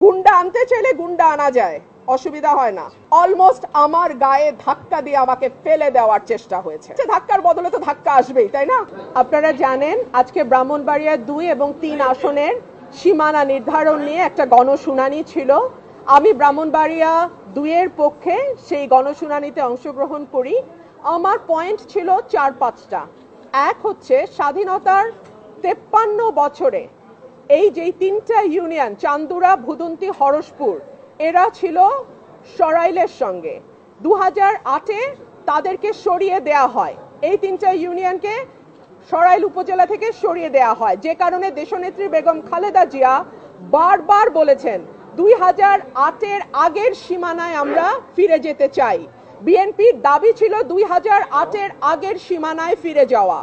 গুন্ডা আনতে চাইলে গুন্ডা আনা যায়, অসুবিধা হয় না। অলমোস্ট আমার গায়ে ধাক্কা দিয়ে আমাকে ফেলে দেওয়ার চেষ্টা হয়েছে। ধাক্কার বদলে তো ধাক্কা আসবেই, তাই না? আপনারা জানেন আজকে ব্রাহ্মণবাড়িয়া 2 এবং 3 আসনের সীমানা নির্ধারণ নিয়ে একটা গণশুনানি ছিল। আমি ব্রাহ্মণবাড়িয়া 2 এর পক্ষে সেই গণশুনানিতে অংশগ্রহণ করি। আমার পয়েন্ট ছিল 4-5টা। এক হচ্ছে, স্বাধীনতার 53 বছরে এই যে 3টা ইউনিয়ন চান্দুরা, ভুদন্তি, হরসপুর, এরা ছিল সরাইলের সঙ্গে। 2008-এ তাদেরকে সরিয়ে দেয়া হয়, এই 3টা ইউনিয়নকে সরাইল উপজেলা থেকে সরিয়ে দেয়া হয়, যে কারণে দেশনেত্রী বেগম খালেদা জিয়া বারবার বলেছেন 2008-এর আগের সীমানায় আমরা ফিরে যেতে চাই। বিএনপির দাবি ছিল 2008-এর আগের সীমানায় ফিরে যাওয়া,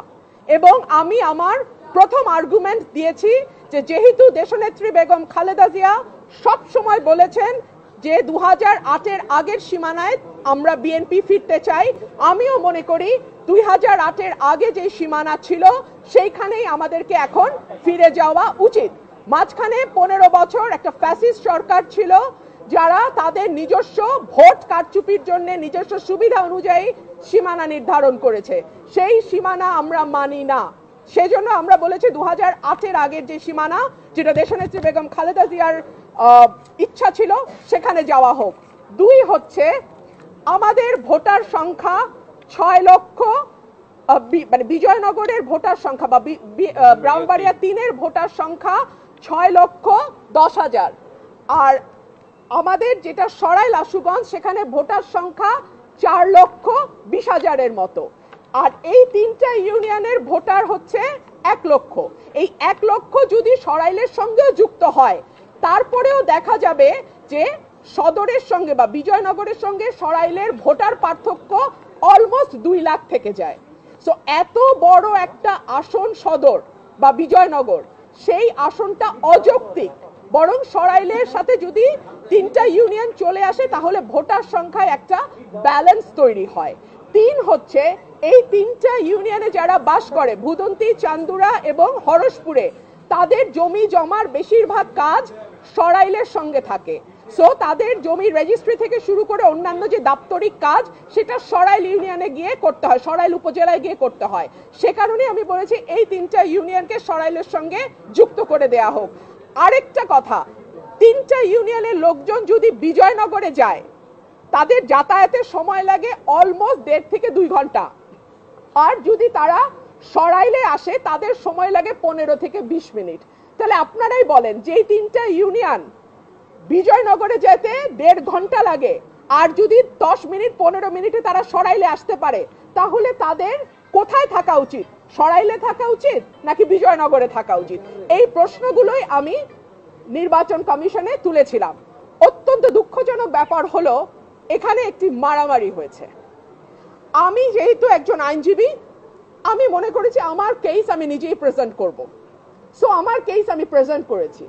এবং আমি আমার প্রথম আর্গুমেন্ট দিয়েছি যে যেহেতু দেশনেত্রী বেগম খালেদা জিয়া সব সময় বলেছেন যে 2008-এর আগের সীমানায় আমরা বিএনপি ফিরতে চাই, আমিও মনে করি 2008-এর আগে যে সীমানা ছিল সেইখানেই আমাদেরকে এখন ফিরে যাওয়া উচিত। মাঝখানে 15 বছর একটা ফ্যাসিস্ট সরকার ছিল, যারা তাদের নিজস্ব ভোট কারচুপির জন্য নিজস্ব সুবিধা অনুযায়ী সীমানা নির্ধারণ করেছে। সেই সীমানা আমরা মানি না। সেজন্য আমরা বলেছি 2008-এর আগের যে সীমানা, যেটা দেশনেত্রী বেগম খালেদা জিয়ার ইচ্ছা ছিল, সেখানে যাওয়া হোক। 2 হচ্ছে, আমাদের ভোটার সংখ্যা 6 লক্ষ, মানে বিজয়নগরের ভোটার সংখ্যা বা ব্রাহ্মণবাড়িয়া 3-এর ভোটার সংখ্যা 6,10,000, আর আমাদের যেটা সরাইল আশুগঞ্জ সেখানে ভোটার সংখ্যা 4,20,000-এর মতো। আর এই 3টা ইউনিয়নের ভোটার হচ্ছে 1 লক্ষ। এই 1 লক্ষ যদি সরাইলের সঙ্গেও যুক্ত হয়, তারপরেও দেখা যাবে যে সদরের সঙ্গে বা বিজয়নগরের সঙ্গে সরাইলের ভোটার পার্থক্য অলমোস্ট 2 লাখ থেকে যায়। সো এত বড় একটা আসন সদর বা বিজয়নগর, সেই আসনটা অযৌক্তিক। বরং সরাইলের সাথে যদি 3টা ইউনিয়ন চলে আসে তাহলে ভোটার সংখ্যায় একটা ব্যালেন্স তৈরি হয়। 3 হচ্ছে, এই 3টা ইউনিয়নে যারা বাস করে, ভুদন্তি, চান্দুরা এবং হরসপুরে, তাদের জমি জমার বেশিরভাগ কাজ সরাইলের সঙ্গে থাকে। সো তাদের জমির রেজিস্ট্রি থেকে শুরু করে অন্যান্য যে দাপ্তরিক কাজ, সেটা সরাইল ইউনিয়নে গিয়ে করতে হয়, সরাইল উপজেলায় গিয়ে করতে হয়। সে কারণে আমি বলেছি এই 3টা ইউনিয়নকে সরাইলের সঙ্গে যুক্ত করে দেয়া হোক। আরেকটা কথা, 3টা ইউনিয়নের লোকজন যদি বিজয়নগরে যায়, তাদের যাতায়াতের সময় লাগে অলমোস্ট 1.5 থেকে 2 ঘন্টা। আর যদি তারা সরাইলে আসে তাদের সময় লাগে 15 থেকে 20 মিনিট। তাহলে আপনারাই বলেন, যেই 3টা ইউনিয়ন বিজয়নগরে যেতে 1.5 ঘন্টা লাগে, আর যদি 10 মিনিট 15 মিনিটে তারা সরাইলে আসতে পারে, তাহলে তাদের কোথায় থাকা উচিত? সরাইলে থাকা উচিত নাকি বিজয়নগরে থাকা উচিত? এই প্রশ্নগুলোই আমি নির্বাচন কমিশনে তুলেছিলাম। অত্যন্ত দুঃখজনক ব্যাপার হলো, এখানে একটি মারামারি হয়েছে। আমি যেহেতু একজন আইনজীবী, আমি মনে করেছি আমার কেস আমি নিজেই প্রেজেন্ট করব। সো আমার কেস আমি প্রেজেন্ট করেছি।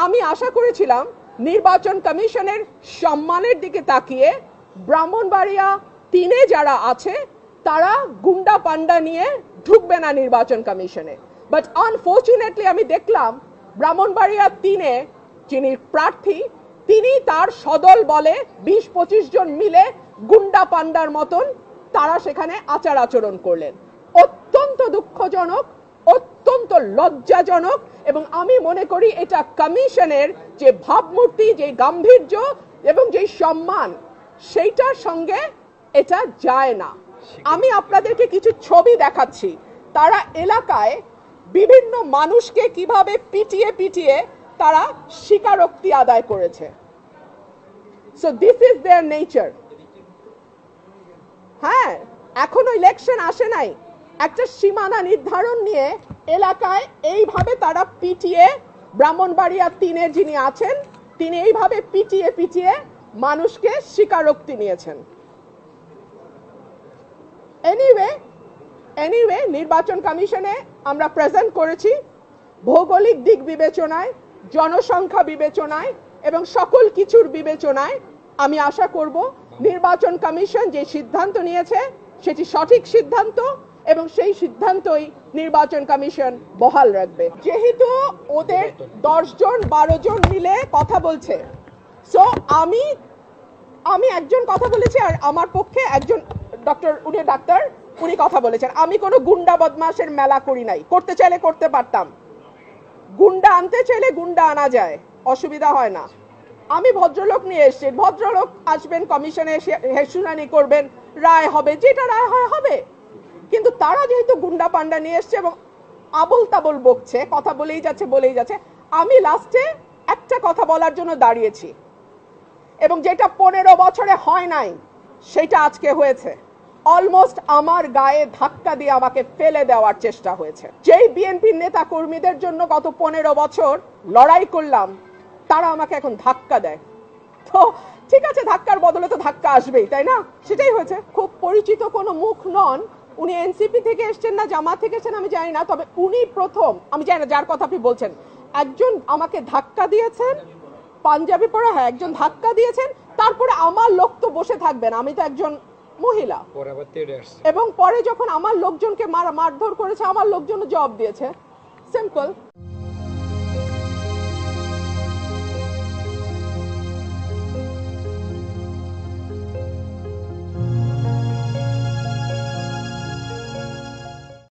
আমি আশা করেছিলাম নির্বাচন কমিশনের সম্মানের দিকে তাকিয়ে ব্রাহ্মণবাড়িয়া 3-এ যারা আছে তারা গুন্ডা পান্ডা নিয়ে ঢুকবে না নির্বাচন কমিশনে। বাট আনফরচুনেটলি আমি দেখলাম ব্রাহ্মণবাড়িয়া 3-এ যিনি প্রার্থী, তিনি তার সদল বলে 20-25 জন মিলে গুন্ডা পান্ডার মতন তারা সেখানে আচার আচরণ করলেন। অত্যন্ত দুঃখজনক, অত্যন্ত লজ্জাজনক, এবং আমি মনে করি এটা কমিশনের যে ভাবমূর্তি, যে গাম্ভীর্য এবং যে সম্মান, সেইটার সঙ্গে এটা যায় না। আমি আপনাদেরকে কিছু ছবি দেখাচ্ছি। তারা এলাকায় বিভিন্ন মানুষকে কিভাবে পিটিয়ে পিটিয়ে তারা স্বীকারোক্তি আদায় করেছে। So this is there nature. হ্যাঁ, এখনো ইলেকশন আসে নাই, একটা সীমানা নির্ধারণ নিয়ে এলাকায় এইভাবে তারা পিটিয়ে, ব্রাহ্মণবাড়িয়া 3-এর যিনি আছেন তিনি এইভাবে পিটিয়ে পিটিয়ে মানুষকে স্বীকারোক্তি নিয়েছেন। এনিওয়ে নির্বাচন কমিশনে আমরা প্রেজেন্ট করেছি। ভৌগোলিক দিক বিবেচনায়, জনসংখ্যা বিবেচনায় এবং সকল কিছুর বিবেচনায় আমি আশা করব নির্বাচন কমিশন যে সিদ্ধান্ত নিয়েছে সেটি সঠিক সিদ্ধান্ত, এবং সেই সিদ্ধান্তই নির্বাচন কমিশন বহাল রাখবে। যেহেতু ওদের 10 জন 12 জন মিলে কথা বলছে, সো আমি একজন কথা বলেছি আর আমার পক্ষে একজন ডাক্তার উনি কথা বলেছেন। আমি কোনো গুন্ডা বদমাশের মেলা করি নাই, করতে চাইলে করতে পারতাম, গুন্ডা আনতে চাইলে গুন্ডা আনা যায়, অসুবিধা হয় না। আমি ভদ্রলোক নিয়ে এসেছি, ভদ্রলোক আসবেন, কমিশনে শুনানি করবেন, রায় হবে, যেটা রায় হয় হবে। কিন্তু তারা যেহেতু গুন্ডা পান্ডা নিয়ে এসছে এবং আবল তাবল বকছে, কথা বলেই যাচ্ছে, আমি লাস্টে একটা কথা বলার জন্য দাঁড়িয়েছি এবং যেটা 15 বছরে হয় নাই সেটা আজকে হয়েছে। অলমোস্ট আমার গায়ে ধাক্কা দিয়ে আমাকে ফেলে দেওয়ার চেষ্টা হয়েছে। যেই বিএনপির নেতা কর্মীদের জন্য গত 15 বছর লড়াই করলাম, তারা আমাকে এখন ধাক্কা দেয়। তো ঠিক আছে, ধাক্কার বদলে তো ধাক্কা আসবেই, তাই না? সেটাই হয়েছে। খুব পরিচিত কোনো মুখ নন উনি, এনসিপি থেকে এসেছেন না জামাত থেকে এসেছেন আমি জানি না, তবে উনি প্রথম, আমি জানি না যার কথা আপনি বলছেন, একজন আমাকে ধাক্কা দিয়েছেন, পাঞ্জাবি পরা, হ্যাঁ একজন ধাক্কা দিয়েছেন। তারপরে আমার লোক তো বসে থাকবেন, আমি তো একজন মহিলা, এবং পরে যখন আমার লোকজনকে মারধর করেছে, আমার লোকজন জবাব দিয়েছে। সিম্পল।